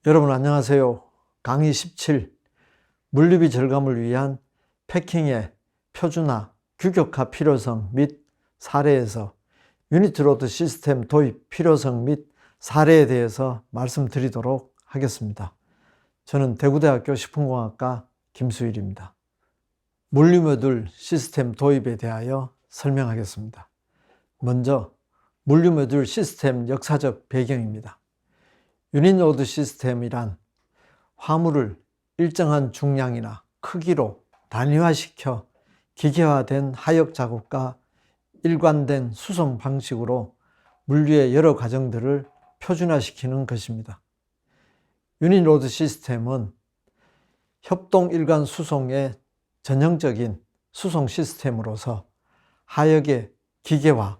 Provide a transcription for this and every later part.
여러분 안녕하세요. 강의 17 물류비 절감을 위한 패킹의 표준화, 규격화 필요성 및 사례에서 유니트로드 시스템 도입 필요성 및 사례에 대해서 말씀드리도록 하겠습니다. 저는 대구대학교 식품공학과 김수일입니다. 물류모듈 시스템 도입에 대하여 설명하겠습니다. 먼저 물류모듈 시스템 역사적 배경입니다. 유닛로드 시스템이란 화물을 일정한 중량이나 크기로 단위화시켜 기계화된 하역 작업과 일관된 수송 방식으로 물류의 여러 과정들을 표준화시키는 것입니다. 유닛로드 시스템은 협동 일관 수송의 전형적인 수송 시스템으로서 하역의 기계화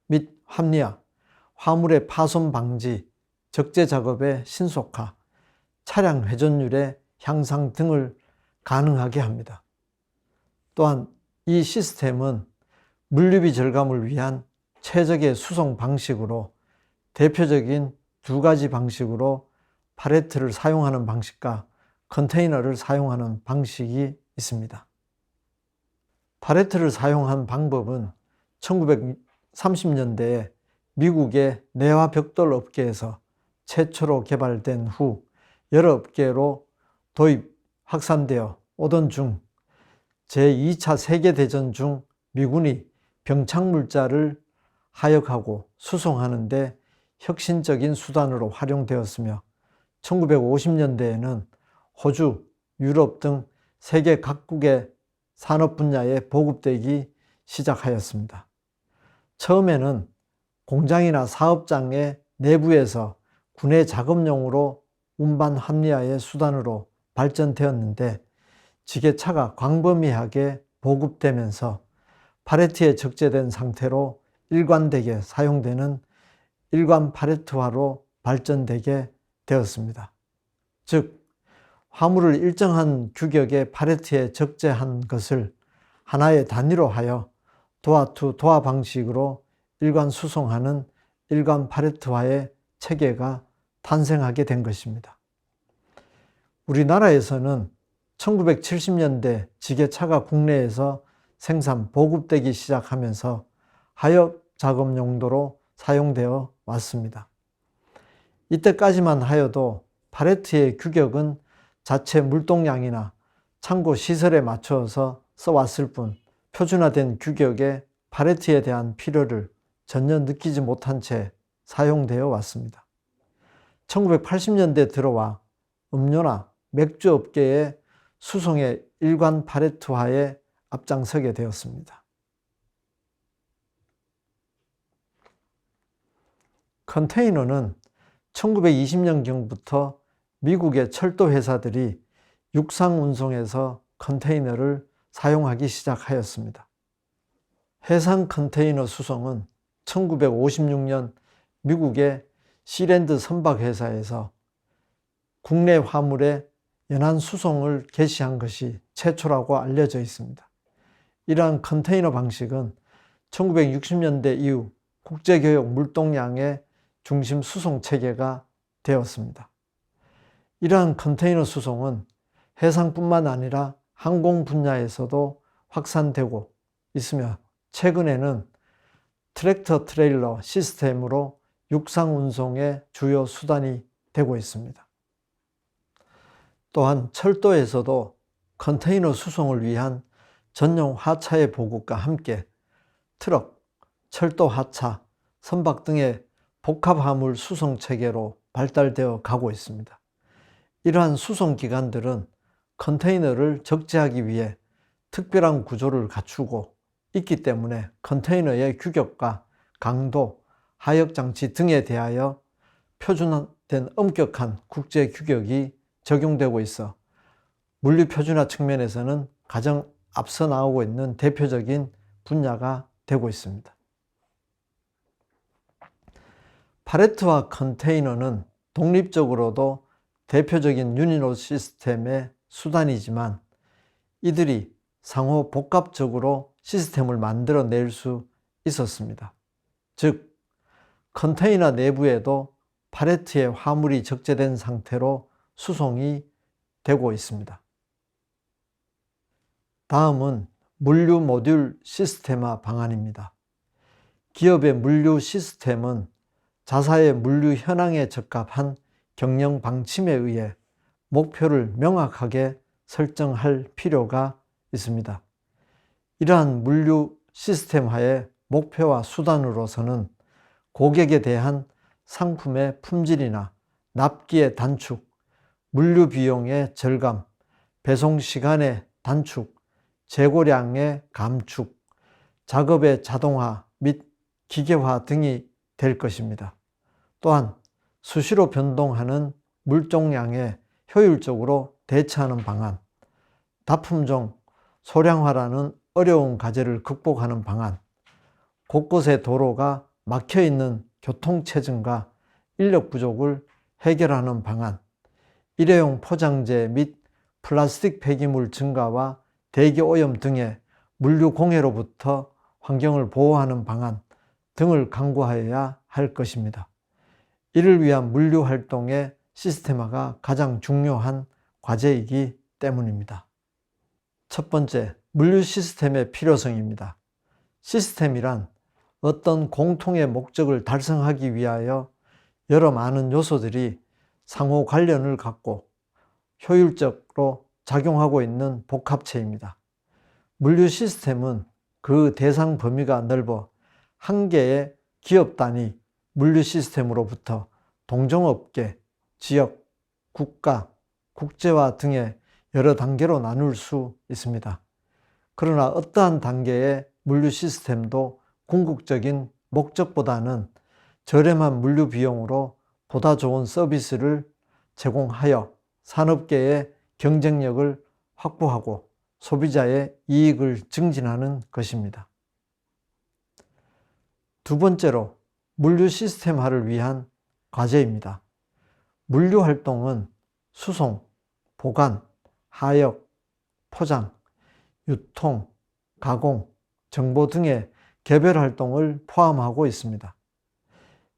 및 합리화, 화물의 파손 방지, 적재 작업의 신속화, 차량 회전율의 향상 등을 가능하게 합니다. 또한 이 시스템은 물류비 절감을 위한 최적의 수송 방식으로 대표적인 두 가지 방식으로 팔레트를 사용하는 방식과 컨테이너를 사용하는 방식이 있습니다. 팔레트를 사용한 방법은 1930년대에 미국의 내화 벽돌 업계에서 최초로 개발된 후 여러 업계로 도입, 확산되어 오던 중 제2차 세계대전 중 미군이 병착물자를 하역하고 수송하는 데 혁신적인 수단으로 활용되었으며 1950년대에는 호주, 유럽 등 세계 각국의 산업 분야에 보급되기 시작하였습니다. 처음에는 공장이나 사업장의 내부에서 군의 작업용으로 운반 합리화의 수단으로 발전되었는데 지게차가 광범위하게 보급되면서 팔레트에 적재된 상태로 일관되게 사용되는 일관 팔레트화로 발전되게 되었습니다. 즉, 화물을 일정한 규격의 팔레트에 적재한 것을 하나의 단위로 하여 도어 투 도어 방식으로 일관 수송하는 일관 팔레트화의 체계가 탄생하게 된 것입니다. 우리나라에서는 1970년대 지게차가 국내에서 생산, 보급되기 시작하면서 하역 작업 용도로 사용되어 왔습니다. 이때까지만 하여도 팔레트의 규격은 자체 물동량이나 창고 시설에 맞춰서 써왔을 뿐 표준화된 규격의 팔레트에 대한 필요를 전혀 느끼지 못한 채 사용되어 왔습니다. 1980년대 들어와 음료나 맥주 업계의 수송의 일관 팔레트화에 앞장서게 되었습니다. 컨테이너는 1920년경부터 미국의 철도 회사들이 육상 운송에서 컨테이너를 사용하기 시작하였습니다. 해상 컨테이너 수송은 1956년 미국의 시랜드 선박회사에서 국내 화물의 연안 수송을 개시한 것이 최초라고 알려져 있습니다. 이러한 컨테이너 방식은 1960년대 이후 국제교역 물동량의 중심 수송 체계가 되었습니다. 이러한 컨테이너 수송은 해상뿐만 아니라 항공 분야에서도 확산되고 있으며 최근에는 트랙터 트레일러 시스템으로 육상 운송의 주요 수단이 되고 있습니다. 또한 철도에서도 컨테이너 수송을 위한 전용 하차의 보급과 함께 트럭, 철도 하차, 선박 등의 복합 화물 수송 체계로 발달되어 가고 있습니다. 이러한 수송 기관들은 컨테이너를 적재하기 위해 특별한 구조를 갖추고 있기 때문에 컨테이너의 규격과 강도, 하역 장치 등에 대하여 표준화된 엄격한 국제 규격이 적용되고 있어 물류 표준화 측면에서는 가장 앞서 나오고 있는 대표적인 분야가 되고 있습니다. 팔레트와 컨테이너는 독립적으로도 대표적인 유닛로드 시스템의 수단이지만 이들이 상호 복합적으로 시스템을 만들어낼 수 있었습니다. 즉, 컨테이너 내부에도 팔레트에 화물이 적재된 상태로 수송이 되고 있습니다. 다음은 물류 모듈 시스템화 방안입니다. 기업의 물류 시스템은 자사의 물류 현황에 적합한 경영 방침에 의해 목표를 명확하게 설정할 필요가 있습니다. 이러한 물류 시스템화의 목표와 수단으로서는 고객에 대한 상품의 품질이나 납기의 단축, 물류 비용의 절감, 배송 시간의 단축, 재고량의 감축, 작업의 자동화 및 기계화 등이 될 것입니다. 또한 수시로 변동하는 물종량에 효율적으로 대처하는 방안, 다품종 소량화라는 어려운 과제를 극복하는 방안, 곳곳에 도로가 막혀있는 교통체증과 인력 부족을 해결하는 방안, 일회용 포장재 및 플라스틱 폐기물 증가와 대기 오염 등의 물류 공해로부터 환경을 보호하는 방안 등을 강구하여야 할 것입니다. 이를 위한 물류 활동의 시스템화가 가장 중요한 과제이기 때문입니다. 첫 번째, 물류 시스템의 필요성입니다. 시스템이란 어떤 공통의 목적을 달성하기 위하여 여러 많은 요소들이 상호 관련을 갖고 효율적으로 작용하고 있는 복합체입니다. 물류 시스템은 그 대상 범위가 넓어 한 개의 기업 단위 물류 시스템으로부터 동종업계, 지역, 국가, 국제화 등의 여러 단계로 나눌 수 있습니다. 그러나 어떠한 단계의 물류 시스템도 궁극적인 목적보다는 저렴한 물류 비용으로 보다 좋은 서비스를 제공하여 산업계의 경쟁력을 확보하고 소비자의 이익을 증진하는 것입니다. 두 번째로 물류 시스템화를 위한 과제입니다. 물류 활동은 수송, 보관, 하역, 포장, 유통, 가공, 정보 등의 개별 활동을 포함하고 있습니다.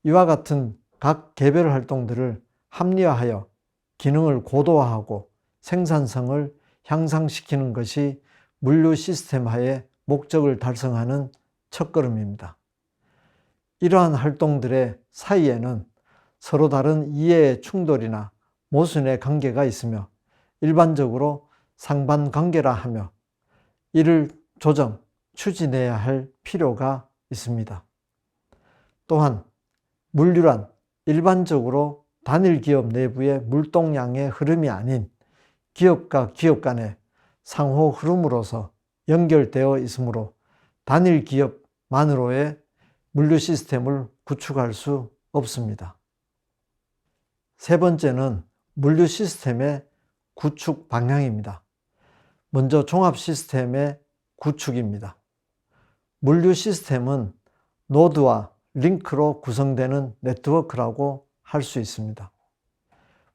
이와 같은 각 개별 활동들을 합리화하여 기능을 고도화하고 생산성을 향상시키는 것이 물류 시스템화의 목적을 달성하는 첫걸음입니다. 이러한 활동들의 사이에는 서로 다른 이해의 충돌이나 모순의 관계가 있으며 일반적으로 상반관계라 하며 이를 조정, 추진해야 할 필요가 있습니다. 또한 물류란 일반적으로 단일 기업 내부의 물동량의 흐름이 아닌 기업과 기업 간의 상호 흐름으로서 연결되어 있으므로 단일 기업만으로의 물류 시스템을 구축할 수 없습니다. 세 번째는 물류 시스템의 구축 방향입니다. 먼저 종합 시스템의 구축입니다. 물류 시스템은 노드와 링크로 구성되는 네트워크라고 할 수 있습니다.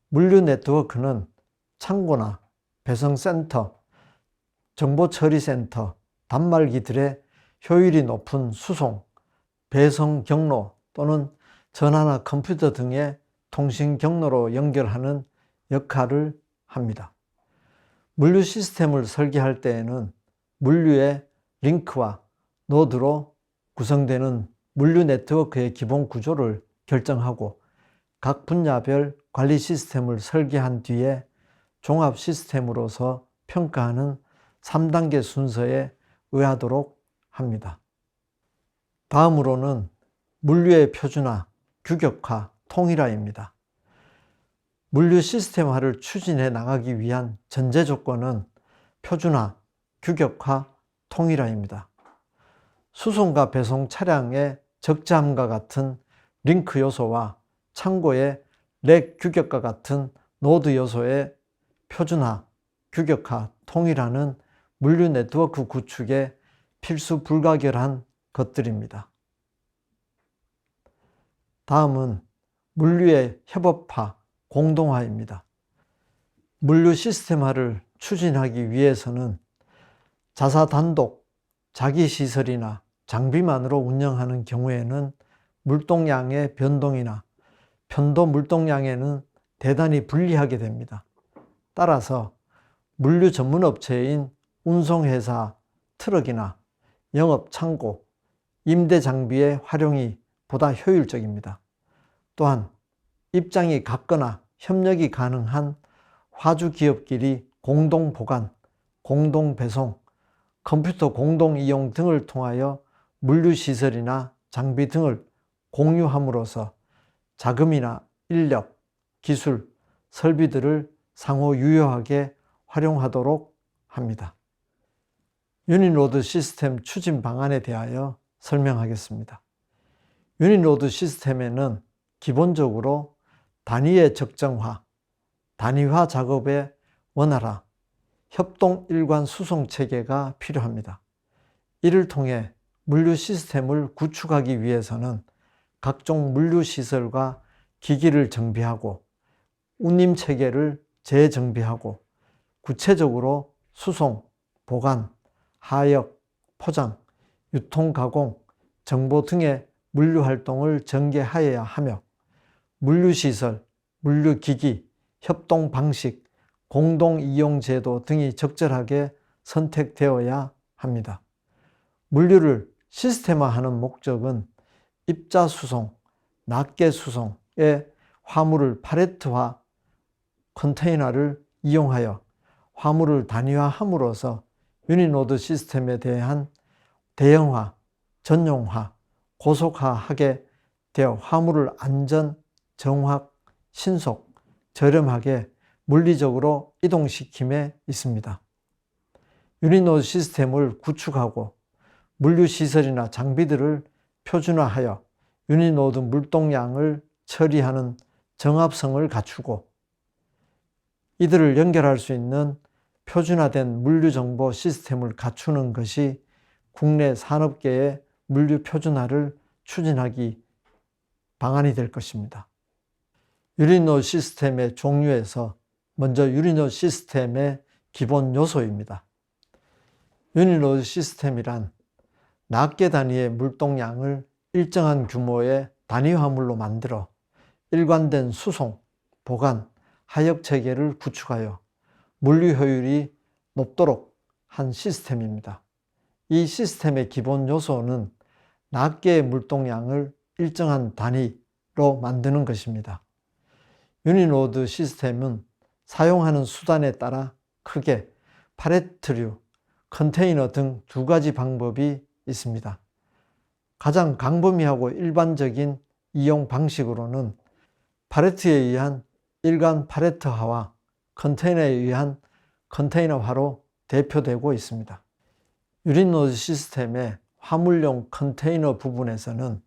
물류 네트워크는 창고나 배송센터, 정보처리센터, 단말기들의 효율이 높은 수송, 배송 경로 또는 전화나 컴퓨터 등의 통신 경로로 연결하는 역할을 합니다. 물류 시스템을 설계할 때에는 물류의 링크와 노드로 구성되는 물류 네트워크의 기본 구조를 결정하고 각 분야별 관리 시스템을 설계한 뒤에 종합 시스템으로서 평가하는 3단계 순서에 의하도록 합니다. 다음으로는 물류의 표준화, 규격화, 통일화입니다. 물류 시스템화를 추진해 나가기 위한 전제 조건은 표준화, 규격화, 통일화입니다. 수송과 배송 차량의 적재함과 같은 링크 요소와 창고의 렉 규격과 같은 노드 요소의 표준화, 규격화, 통일화는 물류 네트워크 구축에 필수 불가결한 것들입니다. 다음은 물류의 협업화, 공동화입니다. 물류 시스템화를 추진하기 위해서는 자사 단독, 자기 시설이나 장비만으로 운영하는 경우에는 물동량의 변동이나 편도 물동량에는 대단히 불리하게 됩니다. 따라서 물류 전문 업체인 운송회사, 트럭이나 영업창고, 임대 장비의 활용이 보다 효율적입니다. 또한 입장이 같거나 협력이 가능한 화주 기업끼리 공동 보관, 공동 배송, 컴퓨터 공동 이용 등을 통하여 물류시설이나 장비 등을 공유함으로써 자금이나 인력, 기술, 설비들을 상호 유효하게 활용하도록 합니다. 유니로드 시스템 추진 방안에 대하여 설명하겠습니다. 유니로드 시스템에는 기본적으로 단위의 적정화, 단위화 작업의 원활화, 협동 일관 수송 체계가 필요합니다. 이를 통해 물류 시스템을 구축하기 위해서는 각종 물류 시설과 기기를 정비하고 운임 체계를 재정비하고 구체적으로 수송, 보관, 하역, 포장, 유통 가공, 정보 등의 물류 활동을 전개하여야 하며 물류시설, 물류기기, 협동 방식, 공동 이용 제도 등이 적절하게 선택되어야 합니다. 물류를 시스템화하는 목적은 입자 수송, 낱개 수송의 화물을 팔레트화 컨테이너를 이용하여 화물을 단위화함으로써 유니노드 시스템에 대한 대형화, 전용화, 고속화하게 되어 화물을 안전, 정확, 신속, 저렴하게 물리적으로 이동시킴에 있습니다. 유니노드 시스템을 구축하고 물류시설이나 장비들을 표준화하여 유니노드 물동량을 처리하는 정합성을 갖추고 이들을 연결할 수 있는 표준화된 물류정보 시스템을 갖추는 것이 국내 산업계의 물류 표준화를 추진하기 방안이 될 것입니다. 유니노드 시스템의 종류에서 먼저 유니노드 시스템의 기본 요소입니다. 유니노드 시스템이란 낱개 단위의 물동량을 일정한 규모의 단위 화물로 만들어 일관된 수송, 보관, 하역 체계를 구축하여 물류 효율이 높도록 한 시스템입니다. 이 시스템의 기본 요소는 낱개의 물동량을 일정한 단위로 만드는 것입니다. 유니노드 시스템은 사용하는 수단에 따라 크게 팔레트류, 컨테이너 등 두 가지 방법이 있습니다. 가장 광범위하고 일반적인 이용 방식으로는 팔레트에 의한 일관 팔레트화와 컨테이너에 의한 컨테이너화로 대표되고 있습니다. 유니노드 시스템의 화물용 컨테이너 부분에서는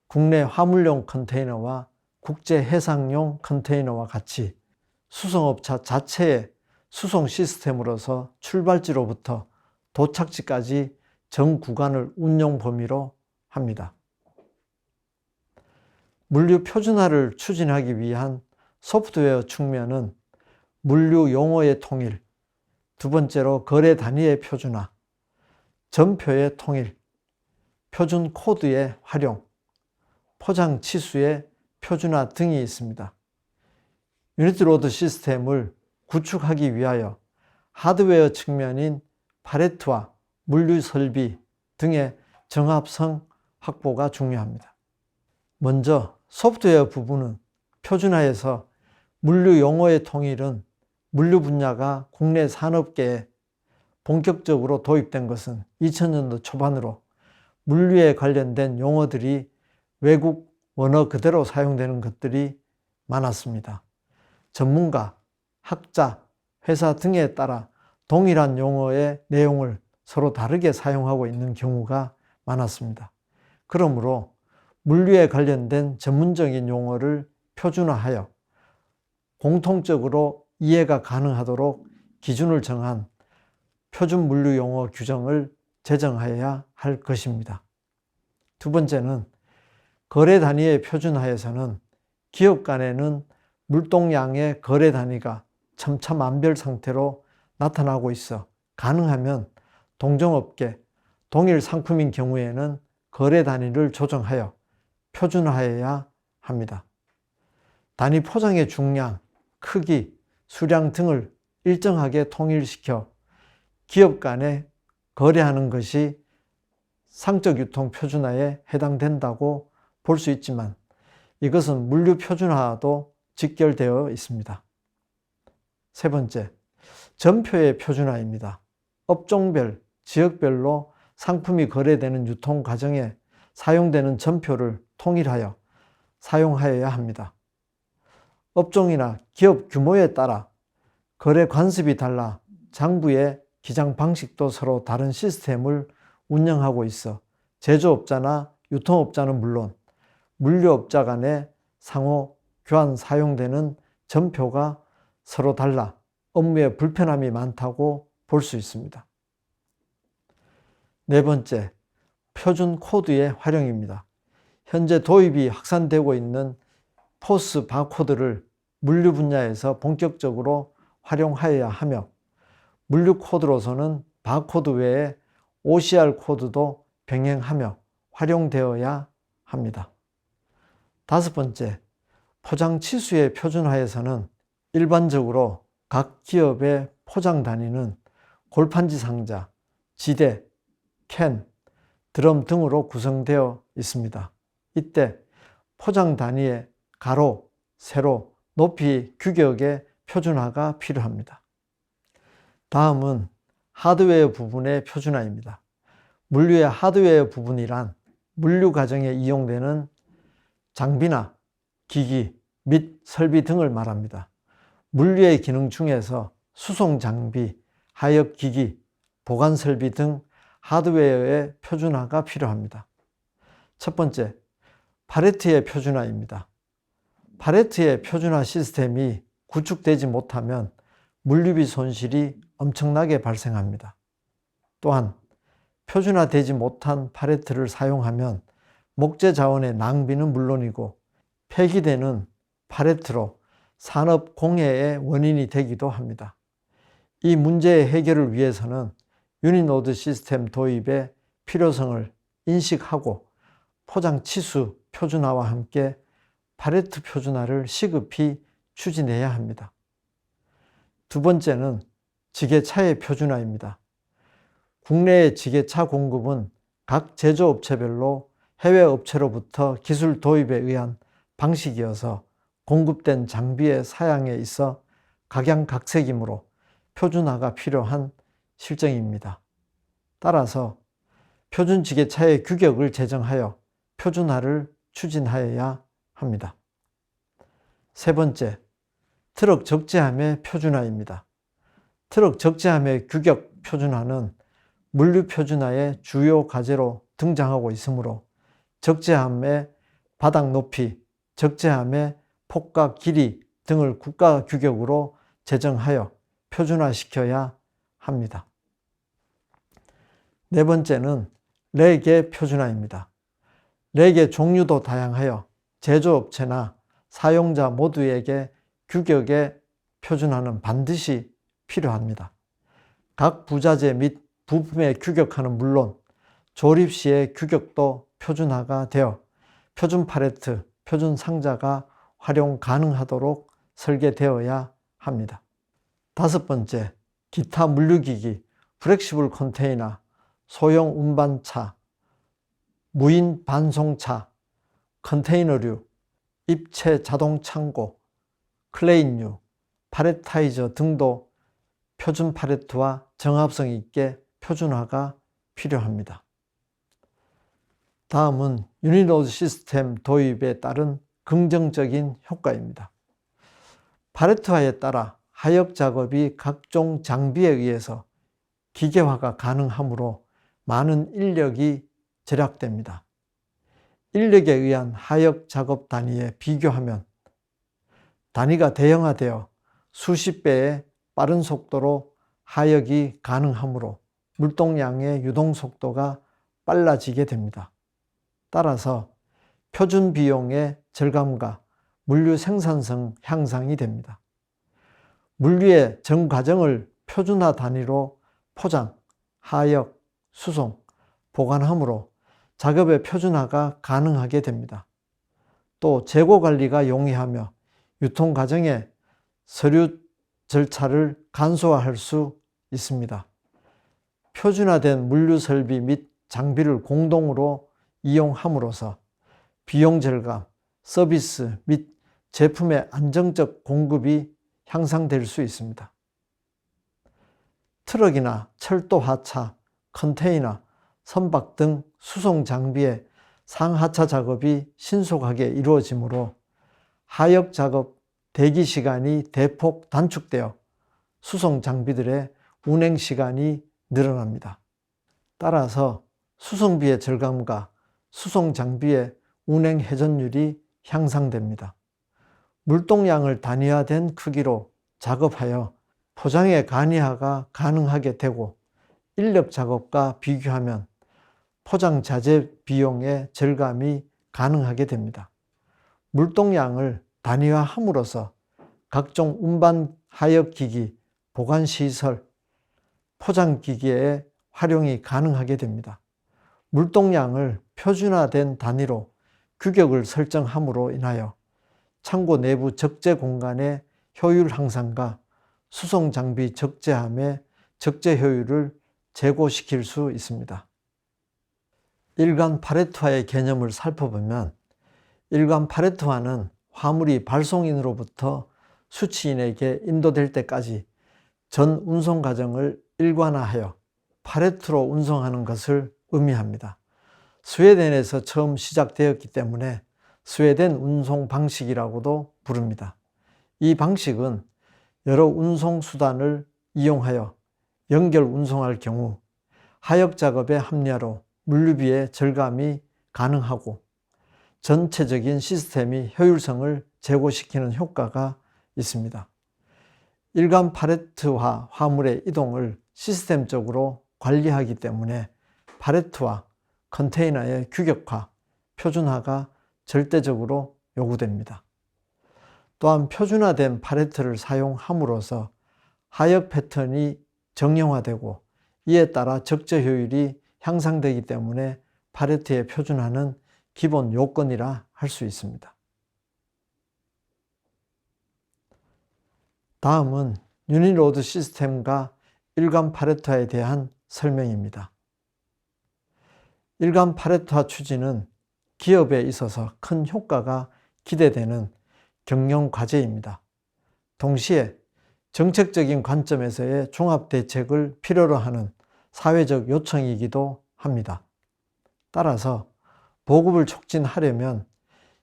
국내 화물용 컨테이너와 국제 해상용 컨테이너와 같이 수송업체 자체의 수송 시스템으로서 출발지로부터 도착지까지 전 구간을 운용 범위로 합니다. 물류 표준화를 추진하기 위한 소프트웨어 측면은 물류 용어의 통일, 두 번째로 거래 단위의 표준화, 전표의 통일, 표준 코드의 활용, 포장 치수의 표준화 등이 있습니다. 유니로드 시스템을 구축하기 위하여 하드웨어 측면인 팔레트와 물류 설비 등의 정합성 확보가 중요합니다. 먼저 소프트웨어 부분은 표준화에서 물류 용어의 통일은 물류 분야가 국내 산업계에 본격적으로 도입된 것은 2000년도 초반으로 물류에 관련된 용어들이 외국 원어 그대로 사용되는 것들이 많았습니다. 전문가, 학자, 회사 등에 따라 동일한 용어의 내용을 서로 다르게 사용하고 있는 경우가 많았습니다. 그러므로 물류에 관련된 전문적인 용어를 표준화하여 공통적으로 이해가 가능하도록 기준을 정한 표준 물류 용어 규정을 제정하여야 할 것입니다. 두 번째는 거래 단위의 표준화에서는 기업 간에는 물동량의 거래 단위가 천차만별 상태로 나타나고 있어 가능하면 동종업계, 동일 상품인 경우에는 거래 단위를 조정하여 표준화해야 합니다. 단위 포장의 중량, 크기, 수량 등을 일정하게 통일시켜 기업 간에 거래하는 것이 상적 유통 표준화에 해당된다고 볼 수 있지만 이것은 물류 표준화와도 직결되어 있습니다. 세 번째, 전표의 표준화입니다. 업종별, 지역별로 상품이 거래되는 유통 과정에 사용되는 전표를 통일하여 사용하여야 합니다. 업종이나 기업 규모에 따라 거래 관습이 달라 장부의 기장 방식도 서로 다른 시스템을 운영하고 있어 제조업자나 유통업자는 물론 물류업자 간에 상호 교환 사용되는 전표가 서로 달라 업무에 불편함이 많다고 볼 수 있습니다. 네 번째, 표준 코드의 활용입니다. 현재 도입이 확산되고 있는 포스 바코드를 물류 분야에서 본격적으로 활용하여야 하며 물류 코드로서는 바코드 외에 OCR 코드도 병행하며 활용되어야 합니다. 다섯 번째, 포장 치수의 표준화에서는 일반적으로 각 기업의 포장 단위는 골판지 상자, 지대, 캔, 드럼 등으로 구성되어 있습니다. 이때 포장 단위의 가로, 세로, 높이 규격의 표준화가 필요합니다. 다음은 하드웨어 부분의 표준화입니다. 물류의 하드웨어 부분이란 물류 과정에 이용되는 장비나 기기 및 설비 등을 말합니다. 물류의 기능 중에서 수송 장비, 하역 기기, 보관 설비 등 하드웨어의 표준화가 필요합니다. 첫 번째, 팔레트의 표준화입니다. 팔레트의 표준화 시스템이 구축되지 못하면 물류비 손실이 엄청나게 발생합니다. 또한 표준화되지 못한 팔레트를 사용하면 목재 자원의 낭비는 물론이고 폐기되는 팔레트로 산업 공해의 원인이 되기도 합니다. 이 문제의 해결을 위해서는 유니노드 시스템 도입의 필요성을 인식하고 포장 치수 표준화와 함께 팔레트 표준화를 시급히 추진해야 합니다. 두 번째는 지게차의 표준화입니다. 국내의 지게차 공급은 각 제조업체별로 해외 업체로부터 기술 도입에 의한 방식이어서 공급된 장비의 사양에 있어 각양각색이므로 표준화가 필요한 실정입니다. 따라서 표준지게차의 규격을 제정하여 표준화를 추진하여야 합니다. 세 번째, 트럭 적재함의 표준화입니다. 트럭 적재함의 규격 표준화는 물류 표준화의 주요 과제로 등장하고 있으므로 적재함의 바닥 높이, 적재함의 폭과 길이 등을 국가 규격으로 제정하여 표준화시켜야 합니다. 네 번째는 렉의 표준화입니다. 렉의 종류도 다양하여 제조업체나 사용자 모두에게 규격의 표준화는 반드시 필요합니다. 각 부자재 및 부품의 규격화는 물론 조립 시의 규격도 표준화가 되어 표준 팔레트, 표준 상자가 활용 가능하도록 설계되어야 합니다. 다섯 번째, 기타 물류기기, 플렉시블 컨테이너, 소형 운반차, 무인 반송차, 컨테이너류, 입체 자동 창고, 클레인류, 팔레타이저 등도 표준 팔레트와 정합성 있게 표준화가 필요합니다. 다음은 유니노드 시스템 도입에 따른 긍정적인 효과입니다. 팔레트화에 따라 하역 작업이 각종 장비에 의해서 기계화가 가능하므로 많은 인력이 절약됩니다. 인력에 의한 하역 작업 단위에 비교하면 단위가 대형화되어 수십 배의 빠른 속도로 하역이 가능하므로 물동량의 유동 속도가 빨라지게 됩니다. 따라서 표준 비용의 절감과 물류 생산성 향상이 됩니다. 물류의 전 과정을 표준화 단위로 포장, 하역, 수송, 보관함으로 작업의 표준화가 가능하게 됩니다. 또 재고 관리가 용이하며 유통 과정의 서류 절차를 간소화할 수 있습니다. 표준화된 물류 설비 및 장비를 공동으로 이용함으로써 비용 절감, 서비스 및 제품의 안정적 공급이 향상될 수 있습니다. 트럭이나 철도 하차, 컨테이너, 선박 등 수송 장비의 상하차 작업이 신속하게 이루어지므로 하역 작업 대기 시간이 대폭 단축되어 수송 장비들의 운행 시간이 늘어납니다. 따라서 수송비의 절감과 수송 장비의 운행 회전율이 향상됩니다. 물동량을 단위화된 크기로 작업하여 포장의 간이화가 가능하게 되고 인력 작업과 비교하면 포장 자재 비용의 절감이 가능하게 됩니다. 물동량을 단위화함으로써 각종 운반 하역기기, 보관시설, 포장기기의 활용이 가능하게 됩니다. 물동량을 표준화된 단위로 규격을 설정함으로 인하여 창고 내부 적재 공간의 효율 향상과 수송 장비 적재함의 적재 효율을 제고시킬 수 있습니다. 일관 파레트화의 개념을 살펴보면 일관 파레트화는 화물이 발송인으로부터 수취인에게 인도될 때까지 전 운송 과정을 일관화하여 파레트로 운송하는 것을 의미합니다. 스웨덴에서 처음 시작되었기 때문에 스웨덴 운송 방식이라고도 부릅니다. 이 방식은 여러 운송 수단을 이용하여 연결 운송할 경우 하역 작업의 합리화로 물류비의 절감이 가능하고 전체적인 시스템이 효율성을 제고시키는 효과가 있습니다. 일관 파레트화 화물의 이동을 시스템적으로 관리하기 때문에 파레트와 컨테이너의 규격화, 표준화가 절대적으로 요구됩니다. 또한 표준화된 파레트를 사용함으로써 하역 패턴이 정형화되고 이에 따라 적재 효율이 향상되기 때문에 파레트의 표준화는 기본 요건이라 할 수 있습니다. 다음은 유닛로드 시스템과 일관 파레트화에 대한 설명입니다. 일관 파레트화 추진은 기업에 있어서 큰 효과가 기대되는 경영 과제입니다. 동시에 정책적인 관점에서의 종합 대책을 필요로 하는 사회적 요청이기도 합니다. 따라서 보급을 촉진하려면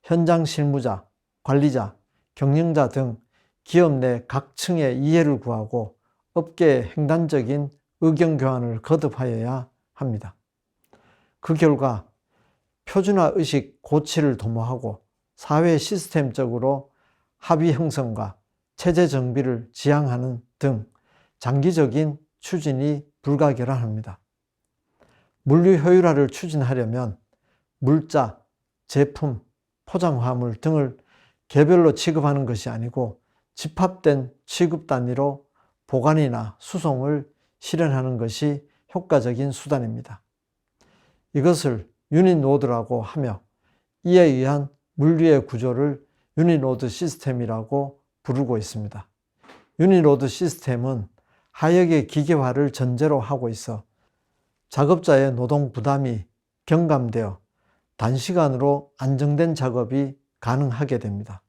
현장 실무자, 관리자, 경영자 등 기업 내 각층의 이해를 구하고 업계의 횡단적인 의견 교환을 거듭하여야 합니다. 그 결과 표준화 의식 고취를 도모하고 사회 시스템적으로 합의 형성과 체제 정비를 지향하는 등 장기적인 추진이 불가결합합니다. 물류 효율화를 추진하려면 물자, 제품, 포장 화물 등을 개별로 취급하는 것이 아니고 집합된 취급 단위로 보관이나 수송을 실현하는 것이 효과적인 수단입니다. 이것을 유닛노드라고 하며 이에 의한 물류의 구조를 유닛노드 시스템이라고 부르고 있습니다. 유닛노드 시스템은 하역의 기계화를 전제로 하고 있어 작업자의 노동 부담이 경감되어 단시간으로 안정된 작업이 가능하게 됩니다.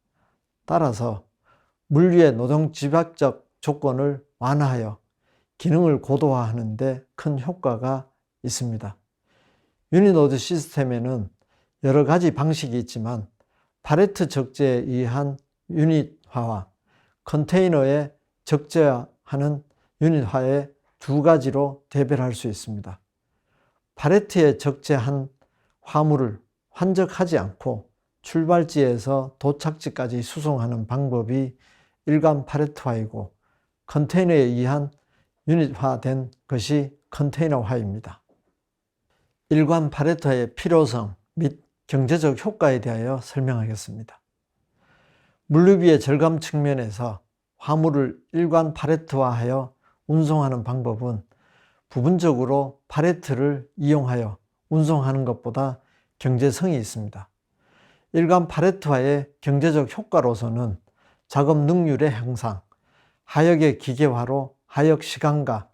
따라서 물류의 노동 집약적 조건을 완화하여 기능을 고도화하는 데 큰 효과가 있습니다. 유닛노드 시스템에는 여러 가지 방식이 있지만 파레트 적재에 의한 유닛화와 컨테이너에 적재하는 유닛화의 두 가지로 대별할 수 있습니다. 파레트에 적재한 화물을 환적하지 않고 출발지에서 도착지까지 수송하는 방법이 일관 파레트화이고 컨테이너에 의한 유닛화된 것이 컨테이너화입니다. 일관 파레트화의 필요성 및 경제적 효과에 대하여 설명하겠습니다. 물류비의 절감 측면에서 화물을 일관 파레트화하여 운송하는 방법은 부분적으로 파레트를 이용하여 운송하는 것보다 경제성이 있습니다. 일관 파레트화의 경제적 효과로서는 작업 능률의 향상, 하역의 기계화로 하역 시간과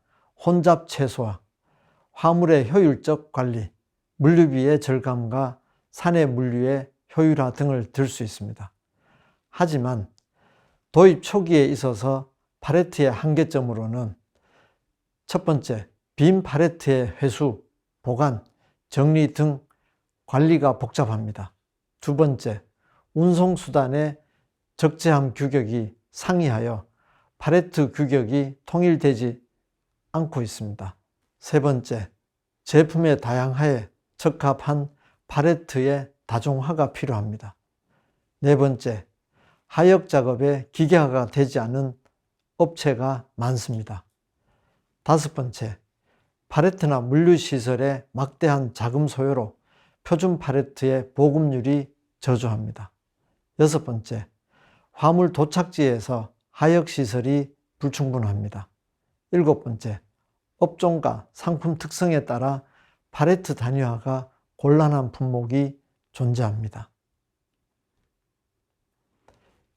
혼잡 최소화, 화물의 효율적 관리, 물류비의 절감과 산해 물류의 효율화 등을 들 수 있습니다. 하지만 도입 초기에 있어서 팔레트의 한계점으로는 첫 번째, 빈 팔레트의 회수, 보관, 정리 등 관리가 복잡합니다. 두 번째, 운송수단의 적재함 규격이 상이하여 팔레트 규격이 통일되지 않고 있습니다. 세 번째, 제품의 다양화에 적합한 팔레트의 다종화가 필요합니다. 네 번째, 하역 작업에 기계화가 되지 않은 업체가 많습니다. 다섯 번째, 팔레트나 물류시설의 막대한 자금 소요로 표준 팔레트의 보급률이 저조합니다. 여섯 번째, 화물 도착지에서 하역시설이 불충분합니다. 일곱 번째, 업종과 상품 특성에 따라 팔레트 단위화가 곤란한 품목이 존재합니다.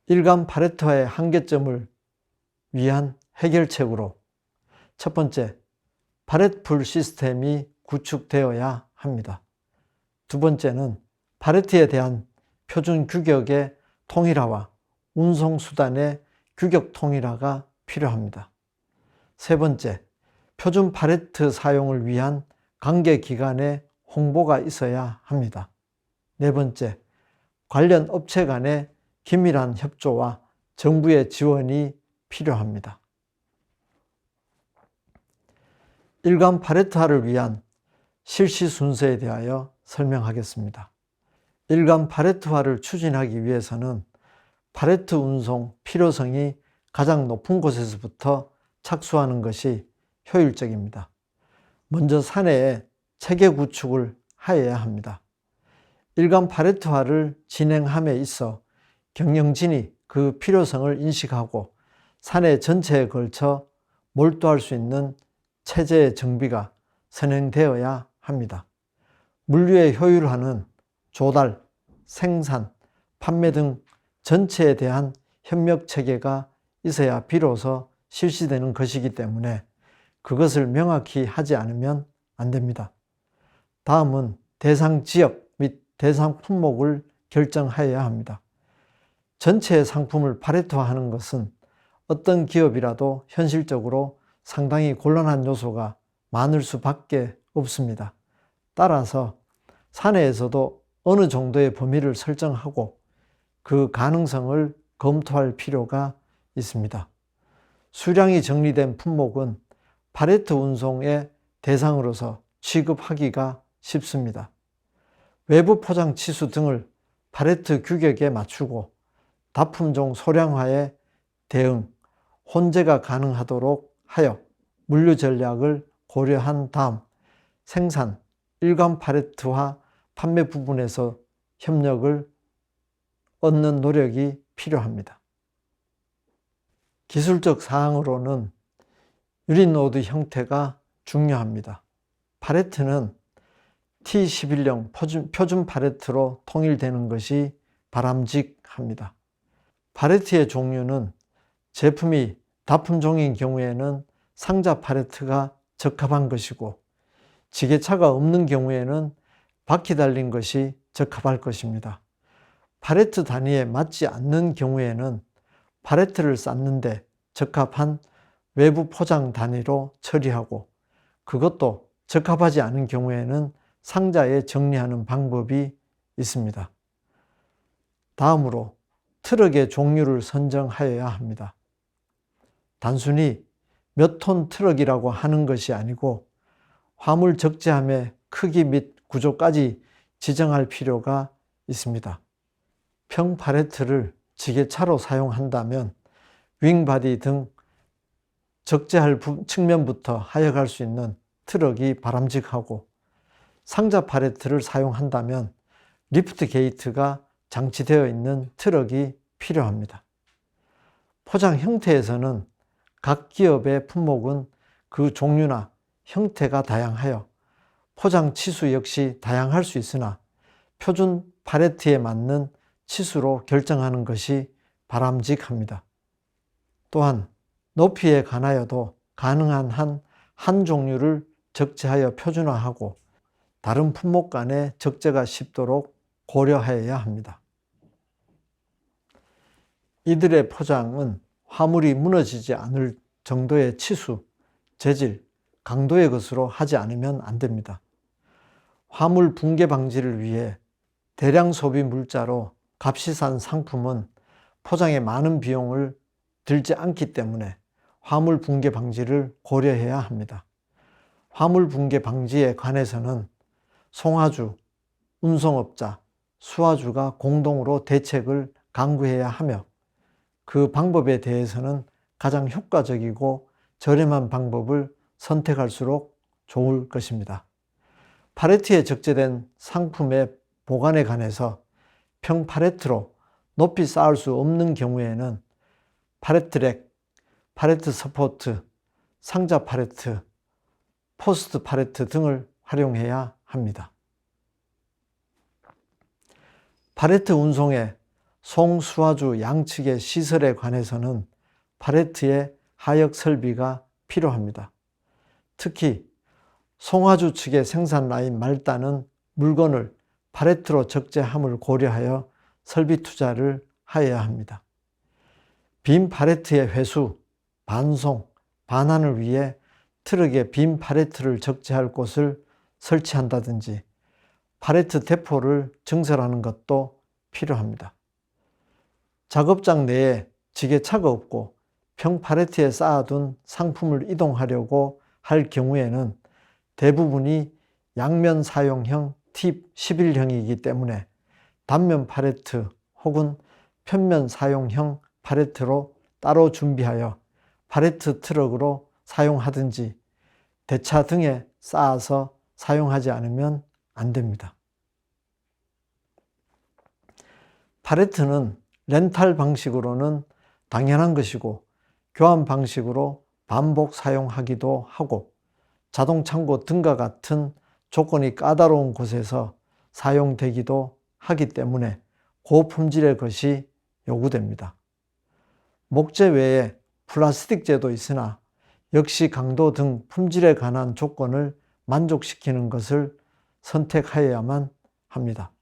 일간 팔레트화의 한계점을 위한 해결책으로 첫 번째, 팔레트풀 시스템이 구축되어야 합니다. 두 번째는 팔레트에 대한 표준 규격의 통일화와 운송수단의 규격 통일화가 필요합니다. 세 번째, 표준 팔레트 사용을 위한 관계기관의 홍보가 있어야 합니다. 네 번째, 관련 업체 간의 긴밀한 협조와 정부의 지원이 필요합니다. 일간 팔레트화를 위한 실시 순서에 대하여 설명하겠습니다. 일간 팔레트화를 추진하기 위해서는 팔레트 운송 필요성이 가장 높은 곳에서부터 착수하는 것이 효율적입니다. 먼저 사내에 체계 구축을 하여야 합니다. 일간 팔레트화를 진행함에 있어 경영진이 그 필요성을 인식하고 사내 전체에 걸쳐 몰두할 수 있는 체제의 정비가 선행되어야 합니다. 물류의 효율화는 조달, 생산, 판매 등 전체에 대한 협력 체계가 있어야 비로소 실시되는 것이기 때문에 그것을 명확히 하지 않으면 안 됩니다. 다음은 대상 지역 및 대상 품목을 결정하여야 합니다. 전체의 상품을 팔레트화하는 것은 어떤 기업이라도 현실적으로 상당히 곤란한 요소가 많을 수밖에 없습니다. 따라서 사내에서도 어느 정도의 범위를 설정하고 그 가능성을 검토할 필요가 있습니다. 수량이 정리된 품목은 팔레트 운송의 대상으로서 취급하기가 쉽습니다. 외부 포장 치수 등을 팔레트 규격에 맞추고 다품종 소량화에 대응, 혼재가 가능하도록 하여 물류 전략을 고려한 다음 생산, 일간 팔레트화 판매 부분에서 협력을 얻는 노력이 필요합니다. 기술적 사항으로는 유리노드 형태가 중요합니다. 팔레트는 T11형 표준 팔레트로 통일되는 것이 바람직합니다. 팔레트의 종류는 제품이 다품종인 경우에는 상자 팔레트가 적합한 것이고 지게차가 없는 경우에는 바퀴 달린 것이 적합할 것입니다. 팔레트 단위에 맞지 않는 경우에는 팔레트를 쌓는데 적합한 외부 포장 단위로 처리하고 그것도 적합하지 않은 경우에는 상자에 정리하는 방법이 있습니다. 다음으로 트럭의 종류를 선정하여야 합니다. 단순히 몇 톤 트럭이라고 하는 것이 아니고 화물 적재함의 크기 및 구조까지 지정할 필요가 있습니다. 평 팔레트를 지게차로 사용한다면 윙바디 등 적재할 측면부터 하역할 수 있는 트럭이 바람직하고 상자 팔레트를 사용한다면 리프트 게이트가 장치되어 있는 트럭이 필요합니다. 포장 형태에서는 각 기업의 품목은 그 종류나 형태가 다양하여 포장 치수 역시 다양할 수 있으나 표준 팔레트에 맞는 치수로 결정하는 것이 바람직합니다. 또한 높이에 관하여도 가능한 한 종류를 적재하여 표준화하고 다른 품목 간의 적재가 쉽도록 고려하여야 합니다. 이들의 포장은 화물이 무너지지 않을 정도의 치수, 재질, 강도의 것으로 하지 않으면 안 됩니다. 화물 붕괴 방지를 위해 대량 소비 물자로 값이 싼 상품은 포장에 많은 비용을 들지 않기 때문에 화물 붕괴 방지를 고려해야 합니다. 화물 붕괴 방지에 관해서는 송화주, 운송업자, 수화주가 공동으로 대책을 강구해야 하며 그 방법에 대해서는 가장 효과적이고 저렴한 방법을 선택할수록 좋을 것입니다. 팔레트에 적재된 상품의 보관에 관해서 평팔레트로 높이 쌓을 수 없는 경우에는 팔레트랙, 팔레트 서포트, 상자 팔레트, 포스트 팔레트 등을 활용해야 합니다. 팔레트 운송의 송수화주 양측의 시설에 관해서는 팔레트의 하역 설비가 필요합니다. 특히 송화주 측의 생산 라인 말단은 물건을 팔레트로 적재함을 고려하여 설비 투자를 하여야 합니다. 빈 팔레트의 회수, 반송, 반환을 위해 트럭에 빈 팔레트를 적재할 곳을 설치한다든지 팔레트 대포를 증설하는 것도 필요합니다. 작업장 내에 지게차가 없고 평 팔레트에 쌓아둔 상품을 이동하려고 할 경우에는 대부분이 양면 사용형 팁 11형이기 때문에 단면 팔레트 혹은 편면 사용형 팔레트로 따로 준비하여 팔레트 트럭으로 사용하든지 대차 등에 쌓아서 사용하지 않으면 안 됩니다. 팔레트는 렌탈 방식으로는 당연한 것이고 교환 방식으로 반복 사용하기도 하고 자동창고 등과 같은 조건이 까다로운 곳에서 사용되기도 하기 때문에 고품질의 것이 요구됩니다. 목재 외에 플라스틱재도 있으나 역시 강도 등 품질에 관한 조건을 만족시키는 것을 선택하여야만 합니다.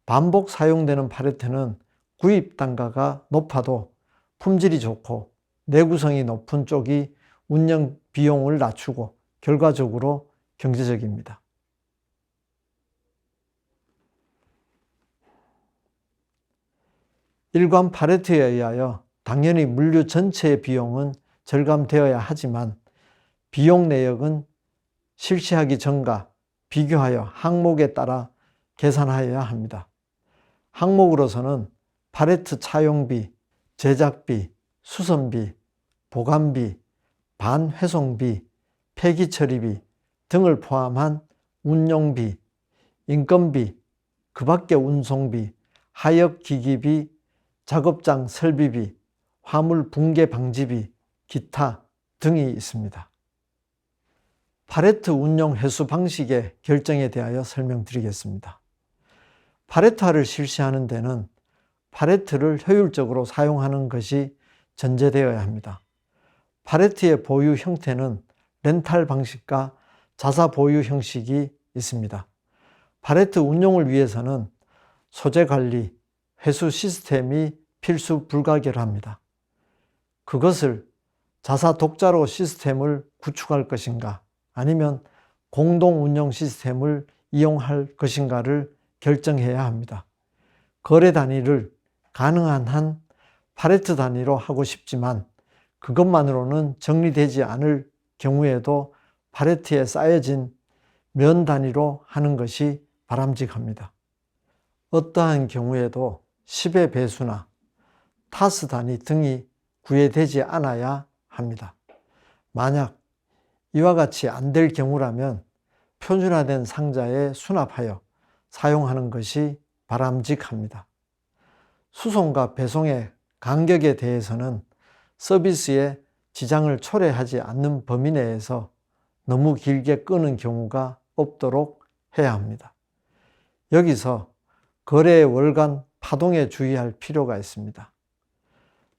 반복 사용되는 팔레트는 구입 단가가 높아도 품질이 좋고 내구성이 높은 쪽이 운영 비용을 낮추고 결과적으로 경제적입니다. 일관 팔레트에 의하여 당연히 물류 전체의 비용은 절감되어야 하지만 비용 내역은 실시하기 전과 비교하여 항목에 따라 계산하여야 합니다. 항목으로서는 팔레트 차용비, 제작비, 수선비, 보관비, 반회송비, 폐기처리비 등을 포함한 운용비, 인건비, 그 밖의 운송비, 하역기기비, 작업장 설비비, 화물 붕괴 방지비, 기타 등이 있습니다. 팔레트 운용 회수 방식의 결정에 대하여 설명드리겠습니다. 팔레트화를 실시하는 데는 팔레트를 효율적으로 사용하는 것이 전제되어야 합니다. 팔레트의 보유 형태는 렌탈 방식과 자사 보유 형식이 있습니다. 팔레트 운용을 위해서는 소재 관리, 회수 시스템이 필수 불가결합니다. 그것을 자사 독자로 시스템을 구축할 것인가 아니면 공동 운영 시스템을 이용할 것인가를 결정해야 합니다. 거래 단위를 가능한 한 팔레트 단위로 하고 싶지만 그것만으로는 정리되지 않을 경우에도 팔레트에 쌓여진 면 단위로 하는 것이 바람직합니다. 어떠한 경우에도 10의 배수나 타스 단위 등이 구애되지 않아야 합니다. 만약 이와 같이 안 될 경우라면 표준화된 상자에 수납하여 사용하는 것이 바람직합니다. 수송과 배송의 간격에 대해서는 서비스에 지장을 초래하지 않는 범위 내에서 너무 길게 끄는 경우가 없도록 해야 합니다. 여기서 거래의 월간 파동에 주의할 필요가 있습니다.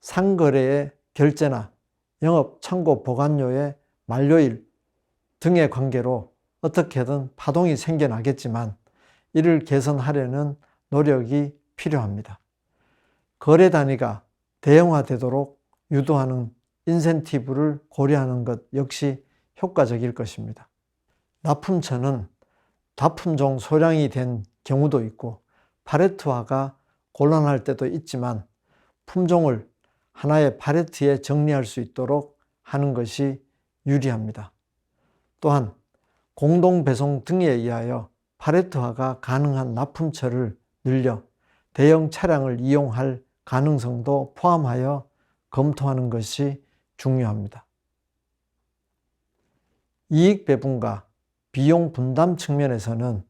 상거래의 결제나 영업 창고 보관료의 만료일 등의 관계로 어떻게든 파동이 생겨나겠지만 이를 개선하려는 노력이 필요합니다. 거래 단위가 대형화되도록 유도하는 인센티브를 고려하는 것 역시 효과적일 것입니다. 납품처는 납품종 소량이 된 경우도 있고 팔레트화가 곤란할 때도 있지만 품종을 하나의 팔레트에 정리할 수 있도록 하는 것이 유리합니다. 또한 공동배송 등에 의하여 팔레트화가 가능한 납품처를 늘려 대형 차량을 이용할 가능성도 포함하여 검토하는 것이 중요합니다. 이익 배분과 비용 분담 측면에서는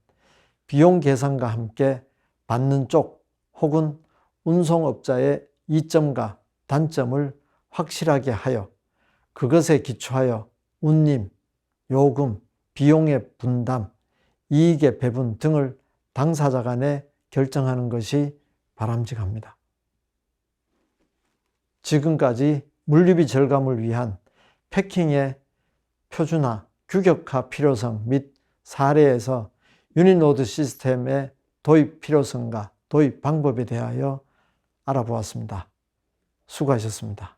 비용 계산과 함께 받는 쪽 혹은 운송업자의 이점과 단점을 확실하게 하여 그것에 기초하여 운임, 요금, 비용의 분담, 이익의 배분 등을 당사자 간에 결정하는 것이 바람직합니다. 지금까지 물류비 절감을 위한 패킹의 표준화, 규격화 필요성 및 사례에서 유니노드 시스템의 도입 필요성과 도입 방법에 대하여 알아보았습니다. 수고하셨습니다.